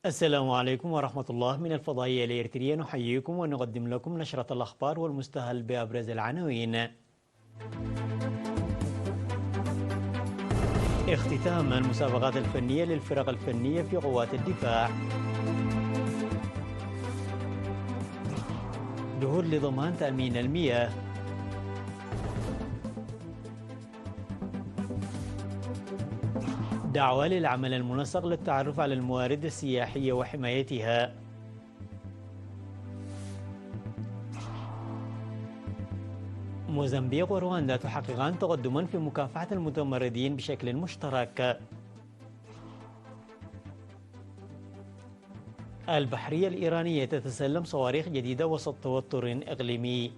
السلام عليكم ورحمة الله من الفضائية الإريترية، نحييكم ونقدم لكم نشرة الأخبار والمستهل بأبرز العناوين. اختتام المسابقات الفنية للفرق الفنية في قوات الدفاع. جهود لضمان تأمين المياه. دعوة للعمل المنسق للتعرف على الموارد السياحية وحمايتها. موزمبيق ورواندا تحققان تقدما في مكافحة المتمردين بشكل مشترك. البحرية الإيرانية تتسلم صواريخ جديدة وسط توتر إقليمي.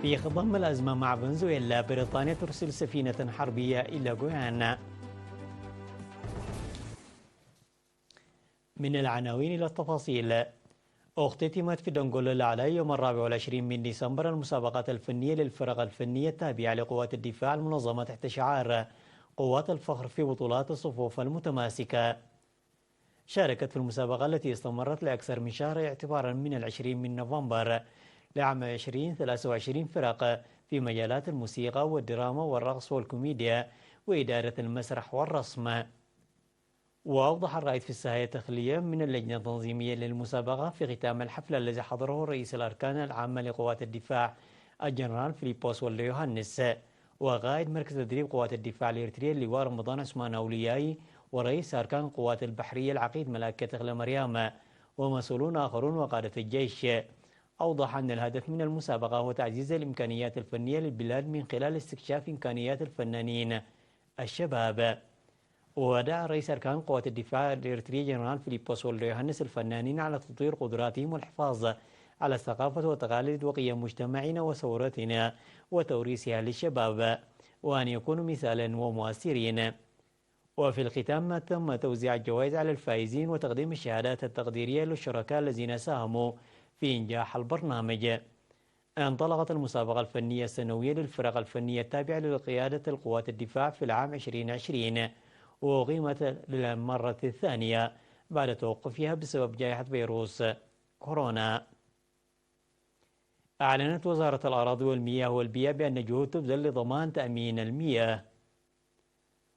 في خضم الأزمة مع فنزويلا، بريطانيا ترسل سفينة حربية إلى غويانا. من العناوين إلى التفاصيل. اختتمت في دنغولولا على يوم 24 من ديسمبر المسابقات الفنية للفرق الفنية التابعة لقوات الدفاع المنظمة تحت شعار قوات الفخر في بطولات الصفوف المتماسكة. شاركت في المسابقة التي استمرت لأكثر من شهر اعتبارا من 20 من نوفمبر لعام 2023 فرق في مجالات الموسيقى والدراما والرقص والكوميديا وإدارة المسرح والرسم. وأوضح الرائد في الساحة التخلية من اللجنة التنظيمية للمسابقة في ختام الحفل الذي حضره رئيس الأركان العامة لقوات الدفاع الجنرال فيليبوس والدي يوهانس، وقائد مركز تدريب قوات الدفاع الإريترية اللواء رمضان عثمان أوليائي، ورئيس أركان قوات البحرية العقيد ملاك تغلى مريم، ومسؤولون آخرون وقادة الجيش. أوضح أن الهدف من المسابقة هو تعزيز الإمكانيات الفنية للبلاد من خلال استكشاف إمكانيات الفنانين الشباب. ودعا رئيس أركان قوات الدفاع الإريترية جنرال فيليبوس والدي يوهانس الفنانين على تطوير قدراتهم والحفاظ على الثقافة وتقاليد وقيم مجتمعنا وثورتنا وتوريثها للشباب، وأن يكونوا مثالا ومؤثرين. وفي الختام تم توزيع الجوائز على الفائزين وتقديم الشهادات التقديرية للشركاء الذين ساهموا في إنجاح البرنامج. انطلقت المسابقة الفنية السنوية للفرق الفنية التابعة لقيادة القوات الدفاع في العام 2020، وأقيمت للمرة الثانية بعد توقفها بسبب جائحة فيروس كورونا. أعلنت وزارة الأراضي والمياه والبيئة بأن جهود تبذل لضمان تأمين المياه.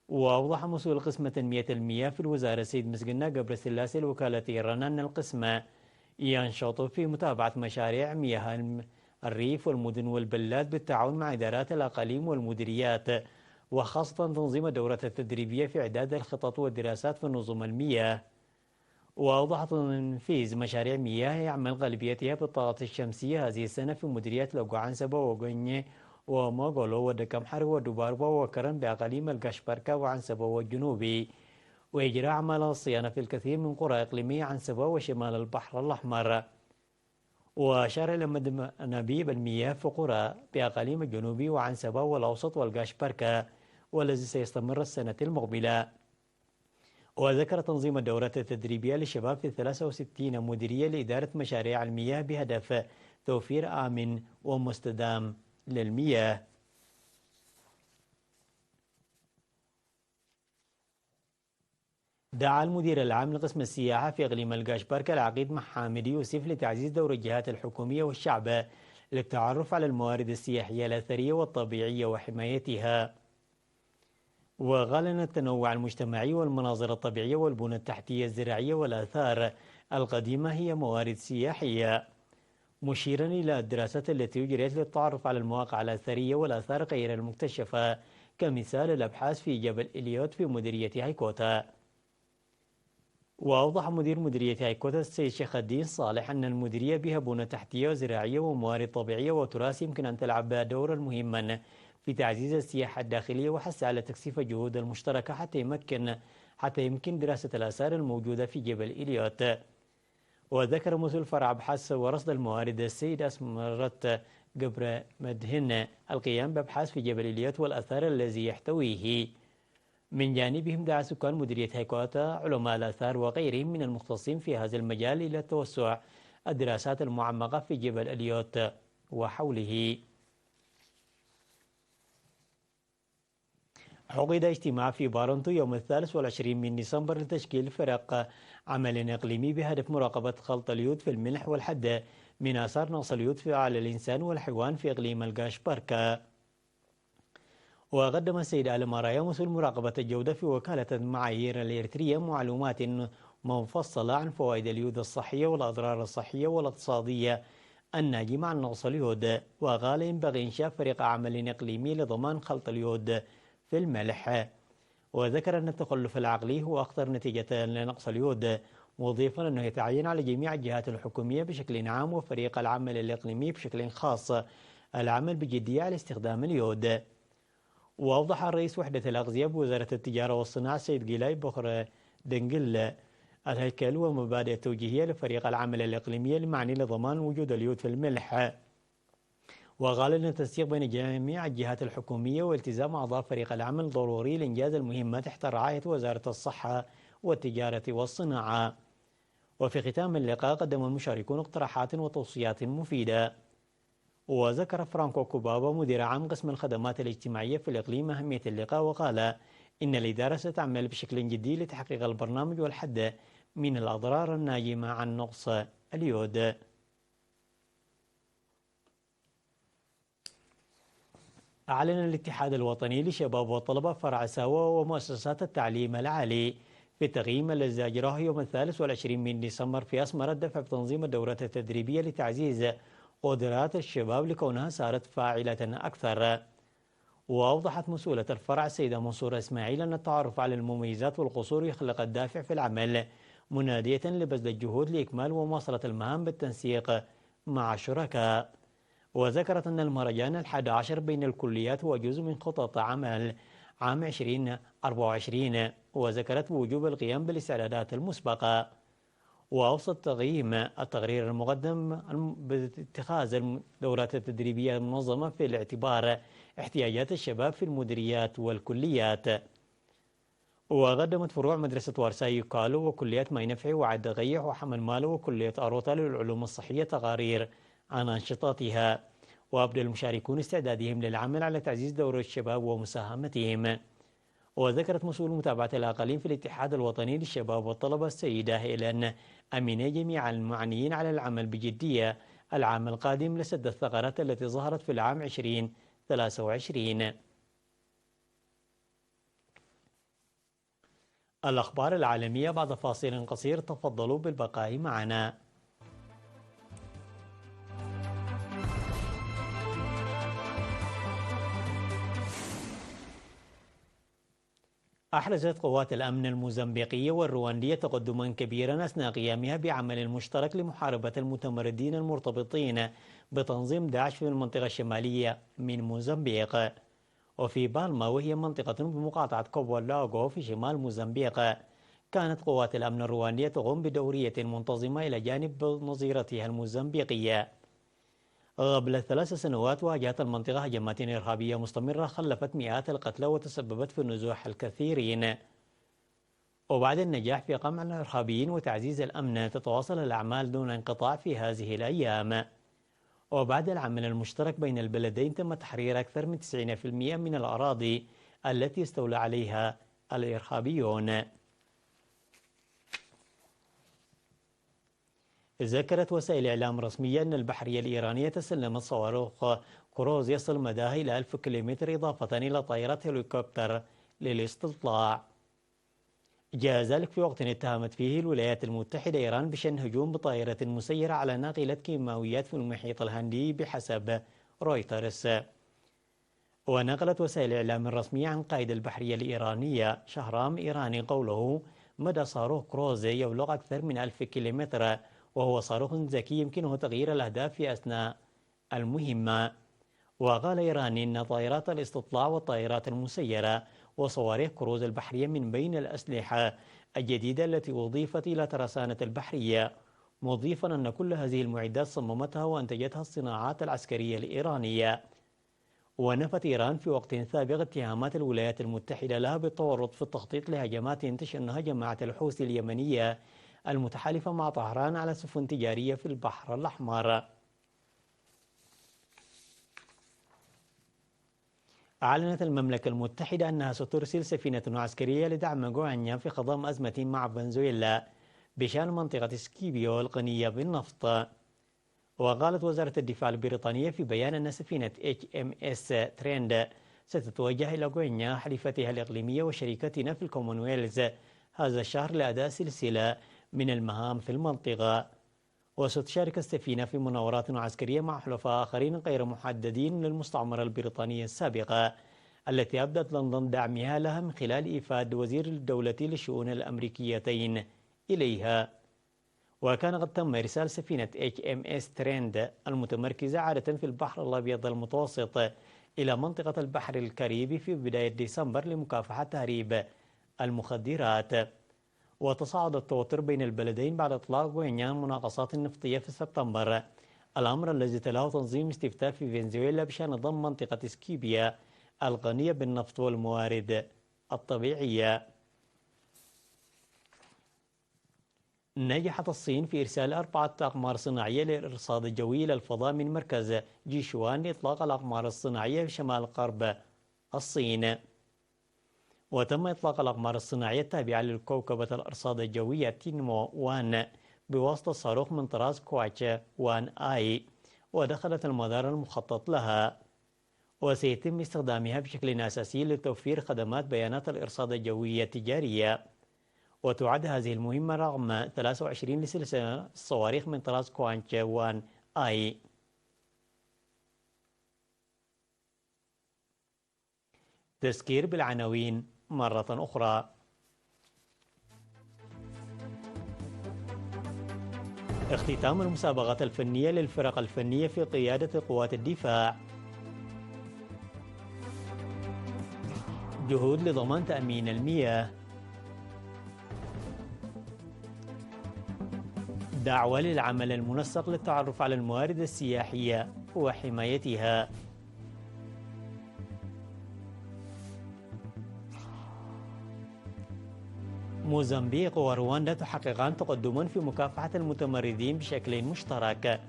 وأوضح مسؤول قسم تنمية المياه في الوزارة السيد مسقنا قبر السلاسي الوكالة إيران أن القسم ينشط في متابعة مشاريع مياه الريف والمدن والبلاد بالتعاون مع إدارات الأقاليم والمديريات، وخاصة تنظيم الدورة التدريبية في إعداد الخطط والدراسات في نظم المياه. وأوضح تنفيذ مشاريع مياه يعمل غالبيتها بالطاقة الشمسية هذه السنة في مديريات لوغو عنسبة وغنية وموغولو ودكمحر ودوباربا وكرن بأقاليم القشبركة وعنسبة والجنوبي، وإجراء أعمال الصيانة في الكثير من قرى إقليمية عنسبة وشمال البحر الأحمر. وأشار إلى مد أنابيب المياه في قرى بأقاليم الجنوبي وعنسبة والأوسط والقشبركة والذي سيستمر السنة المقبلة. وذكر تنظيم الدورة التدريبية للشباب في 63 مديرية لإدارة مشاريع المياه بهدف توفير آمن ومستدام للمياه. دعا المدير العام لقسم السياحة في إقليم القشبركة العقيد محمد يوسف لتعزيز دور الجهات الحكومية والشعب للتعرف على الموارد السياحية الأثرية والطبيعية وحمايتها. وقال أن التنوع المجتمعي والمناظر الطبيعية والبنى التحتية الزراعية والآثار القديمة هي موارد سياحية، مشيرا إلى الدراسات التي أجريت للتعرف على المواقع الأثرية والآثار غير المكتشفة، كمثال الأبحاث في جبل إليوت في مديرية هيكوتا. وأوضح مدير مديرية هيكوتا السيد شيخ الدين صالح أن المديرية بها بنى تحتية وزراعية وموارد طبيعية وتراث يمكن أن تلعب دورا مهما في تعزيز السياحة الداخلية وحث على تكثيف الجهود المشتركة حتى يمكن دراسة الآثار الموجودة في جبل إليوت. وذكر مسؤول فرع أبحاث ورصد الموارد السيد أسمرت قبر مدهن القيام بأبحاث في جبل إليوت والآثار الذي يحتويه. من جانبهم دعا سكان مديرية هيكوتا علماء الآثار وغيرهم من المختصين في هذا المجال إلى توسع الدراسات المعمقة في جبل عقد اجتماع في بارنتو يوم 23 من ديسمبر لتشكيل فرق عمل إقليمي بهدف مراقبة خلط اليود في الملح والحد من آثار نقص اليود على الإنسان والحيوان في إقليم القاش بركة. وقدم السيد آل مارايا مسؤول مراقبة الجودة في وكالة المعايير الإريترية معلومات مفصلة عن فوائد اليود الصحية والأضرار الصحية والاقتصادية الناجمة عن نقص اليود، وقال ينبغي إنشاء فريق عمل إقليمي لضمان خلط اليود في الملح. وذكر أن التخلف العقلي هو أخطر نتيجة لنقص اليود، مضيفا أنه يتعين على جميع الجهات الحكومية بشكل عام وفريق العمل الإقليمي بشكل خاص العمل بجدية على استخدام اليود. وأوضح رئيس وحدة الأغذية بوزارة التجارة والصناعة سيد جيلاي بخر دنجل الهيكل ومبادئ التوجيهية لفريق العمل الإقليمي المعني لضمان وجود اليود في الملح. وقال أن التنسيق بين جميع الجهات الحكومية والتزام أعضاء فريق العمل ضروري لإنجاز المهمة تحت رعاية وزارة الصحة والتجارة والصناعة. وفي ختام اللقاء قدم المشاركون اقتراحات وتوصيات مفيدة. وذكر فرانكو كوبابا مدير عام قسم الخدمات الاجتماعية في الإقليم أهمية اللقاء، وقال إن الإدارة ستعمل بشكل جدي لتحقيق البرنامج والحد من الأضرار الناجمة عن نقص اليود. أعلن الاتحاد الوطني للشباب والطلبة فرع ساوة ومؤسسات التعليم العالي في التقييم الذي أجراه يوم 23 من ديسمبر في أسمر الدفع بتنظيم الدورات التدريبية لتعزيز قدرات الشباب لكونها صارت فاعلة أكثر. وأوضحت مسؤولة الفرع السيدة منصورة إسماعيل أن التعرف على المميزات والقصور يخلق الدافع في العمل، منادية لبذل الجهود لإكمال ومواصلة المهام بالتنسيق مع الشركاء. وذكرت أن المهرجان 11 بين الكليات هو جزء من خطط عمل عام 2024، وذكرت بوجوب القيام بالاستعدادات المسبقة. وأوصت تقييم التقرير المقدم باتخاذ الدورات التدريبية المنظمة في الاعتبار احتياجات الشباب في المديريات والكليات. وقدمت فروع مدرسة ورساي كالو وكليات ماي نفعي وعد غيح وحمل مالو وكلية أروتا للعلوم الصحية تقارير عن أنشطتها. وأبدى المشاركون استعدادهم للعمل على تعزيز دور الشباب ومساهمتهم. وذكرت مسؤول متابعة الأقاليم في الاتحاد الوطني للشباب والطلبة السيدة هيلين أمينة جميع المعنيين على العمل بجدية العام القادم لسد الثغرات التي ظهرت في العام 2023. الأخبار العالمية بعد فاصل قصير، تفضلوا بالبقاء معنا. أحرزت قوات الأمن الموزمبيقية والرواندية تقدما كبيرا أثناء قيامها بعمل مشترك لمحاربة المتمردين المرتبطين بتنظيم داعش في المنطقة الشمالية من موزمبيق. وفي بالما وهي منطقة بمقاطعة كوبو لاغو في شمال موزمبيق، كانت قوات الأمن الرواندية تقوم بدورية منتظمة إلى جانب نظيرتها الموزمبيقية. قبل 3 سنوات واجهت المنطقة هجمات إرهابية مستمرة خلفت مئات القتلى وتسببت في نزوح الكثيرين. وبعد النجاح في قمع الإرهابيين وتعزيز الأمن، تتواصل الأعمال دون انقطاع في هذه الأيام. وبعد العمل المشترك بين البلدين تم تحرير أكثر من 90% من الأراضي التي استولى عليها الإرهابيون. ذكرت وسائل إعلام رسمية أن البحرية الإيرانية تسلمت صواريخ كروز يصل مداها إلى 1000 كيلومتر إضافة إلى طائرات هليكوبتر للاستطلاع. جاء ذلك في وقت اتهمت فيه الولايات المتحدة إيران بشن هجوم بطائرة مسيرة على ناقلة كيماويات في المحيط الهندي بحسب رويترز. ونقلت وسائل الإعلام الرسمية عن قائد البحرية الإيرانية شهرام إيراني قوله مدى صاروخ كروز يبلغ أكثر من 1000 كيلومتر، وهو صاروخ ذكي يمكنه تغيير الأهداف في أثناء المهمة. وقال إيراني إن طائرات الاستطلاع والطائرات المسيرة وصواريخ كروز البحرية من بين الأسلحة الجديدة التي أضيفت إلى ترسانة البحرية، مضيفا أن كل هذه المعدات صممتها وأنتجتها الصناعات العسكرية الإيرانية. ونفت إيران في وقت سابق اتهامات الولايات المتحدة لها بالتورط في التخطيط لهجمات تشنها جماعة الحوثي اليمنية المتحالفة مع طهران على سفن تجارية في البحر الأحمر. أعلنت المملكة المتحدة أنها سترسل سفينة عسكرية لدعم غوانيا في خضم أزمة مع فنزويلا بشأن منطقة سكيبيو الغنية بالنفط. وقالت وزارة الدفاع البريطانية في بيان أن سفينة HMS تريند ستتوجه إلى غوينيا حليفتها الإقليمية وشريكتنا في الكومنولث هذا الشهر لأداء سلسلة من المهام في المنطقة. وستشارك السفينة في مناورات عسكرية مع حلفاء آخرين غير محددين للمستعمرة البريطانية السابقة التي أبدت لندن دعمها لها من خلال إيفاد وزير الدولة للشؤون الأمريكيتين إليها. وكان قد تم إرسال سفينة HMS تريند المتمركزة عادة في البحر الأبيض المتوسط إلى منطقة البحر الكاريبي في بداية ديسمبر لمكافحة تهريب المخدرات. وتصاعد التوتر بين البلدين بعد إطلاق غوينيا المناقصات النفطية في سبتمبر، الأمر الذي تلاه تنظيم استفتاء في فنزويلا بشأن ضم منطقة سكيبيا الغنية بالنفط والموارد الطبيعية. نجحت الصين في إرسال 4 أقمار صناعية للإرصاد الجوي إلى الفضاء من مركز جيشوان لإطلاق الأقمار الصناعية في شمال غرب الصين. وتم إطلاق الأقمار الصناعية التابعة لكوكبة الأرصاد الجوية تينمو 1 بواسطة صاروخ من طراز كواتش 1 آي، ودخلت المدار المخطط لها. وسيتم استخدامها بشكل أساسي لتوفير خدمات بيانات الإرصاد الجوية التجارية. وتعد هذه المهمة رقم 23 لسلسلة الصواريخ من طراز كوانش 1 آي. تذكير بالعناوين مرة أخرى. اختتام المسابقات الفنية للفرق الفنية في قيادة قوات الدفاع. جهود لضمان تأمين المياه. دعوة للعمل المنسق للتعرف على الموارد السياحية وحمايتها. موزمبيق ورواندا تحققان تقدما في مكافحة المتمردين بشكل مشترك.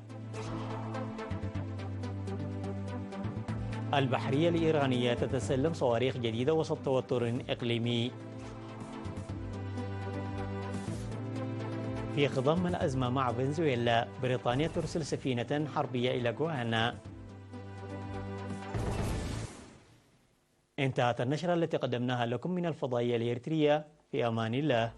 البحرية الإيرانية تتسلم صواريخ جديدة وسط توتر إقليمي. في خضم الأزمة مع فنزويلا، بريطانيا ترسل سفينة حربية إلى غوانا. انتهت النشرة التي قدمناها لكم من الفضائية الإريترية. في أمان الله.